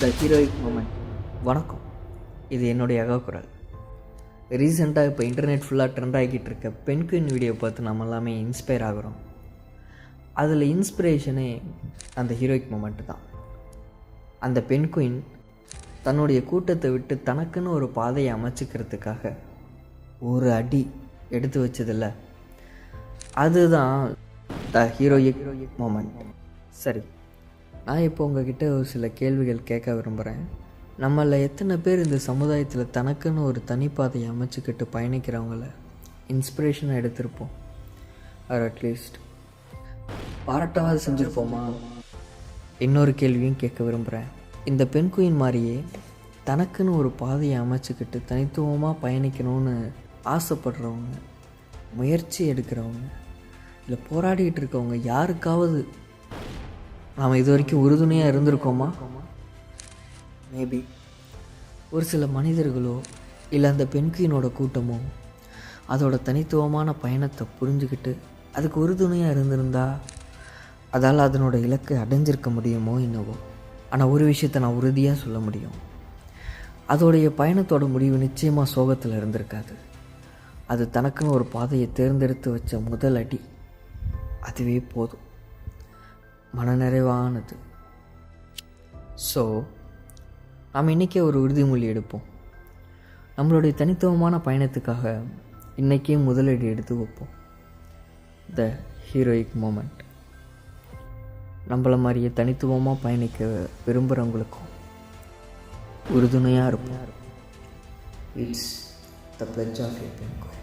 த heroic moment. வணக்கம், இது என்னுடைய அகக்குரல். ரீசெண்டாக இப்போ இன்டர்நெட் ஃபுல்லாக ட்ரெண்ட் ஆகிக்கிட்டு இருக்க பென்குயின் வீடியோ பார்த்து நம்ம எல்லாமே இன்ஸ்பயர் ஆகிறோம். அதில் இன்ஸ்பிரேஷனே அந்த ஹீரோயிக் மூமெண்ட்டு தான். அந்த பென்குயின் தன்னுடைய கூட்டத்தை விட்டு தனக்குன்னு ஒரு பாதையை அமைச்சிக்கிறதுக்காக ஒரு அடி எடுத்து வச்சதில்ல, அதுதான் த ஹீரோயிக் மூமெண்ட். சரி, நான் இப்போ உங்ககிட்ட ஒரு சில கேள்விகள் கேட்க விரும்புகிறேன். நம்மளில் எத்தனை பேர் இந்த சமுதாயத்தில் தனக்குன்னு ஒரு தனிப்பாதையை அமைச்சிக்கிட்டு பயணிக்கிறவங்கள இன்ஸ்பிரேஷனாக எடுத்திருப்போம்? ஆர் அட்லீஸ்ட் பாராட்டாவது செஞ்சுருப்போமா? இன்னொரு கேள்வியும் கேட்க விரும்புகிறேன். இந்த பென்குயின் மாதிரியே தனக்குன்னு ஒரு பாதையை அமைச்சிக்கிட்டு தனித்துவமாக பயணிக்கணும்னு ஆசைப்படுறவங்க, முயற்சி எடுக்கிறவங்க, இல்லை போராடிக்கிட்டு இருக்கவங்க யாருக்காவது நாம் இது வரைக்கும் உறுதுணையாக இருந்திருக்கோமா? மேபி ஒரு சில மனிதர்களோ இல்லை அந்த பென்குயினோட கூட்டமோ அதோட தனித்துவமான பயணத்தை புரிஞ்சுக்கிட்டு அதுக்கு உறுதுணையாக இருந்திருந்தா அதால் அதனோட இலக்கை அடைஞ்சிருக்க முடியுமோ என்னவோ. ஆனால் ஒரு விஷயத்தை நான் உறுதியாக சொல்ல முடியும், அதோடைய பயணத்தோட முடிவு நிச்சயமாக சோகத்தில் இருந்திருக்காது. அது தனக்குன்னு ஒரு பாதையை தேர்ந்தெடுத்து வச்ச முதல் அடி, அதுவே போதும், மனநிறைவானது. ஸோ நாம் இன்றைக்கே ஒரு உறுதிமொழி எடுப்போம். நம்மளுடைய தனித்துவமான பயணத்துக்காக இன்றைக்கே முதலடி எடுத்து வைப்போம். The heroic moment. நம்மள மாதிரியே தனித்துவமாக பயணிக்க விரும்புகிறவங்களுக்கும் உறுதுணையாக இருப்போம். It's the pledge of a penguin.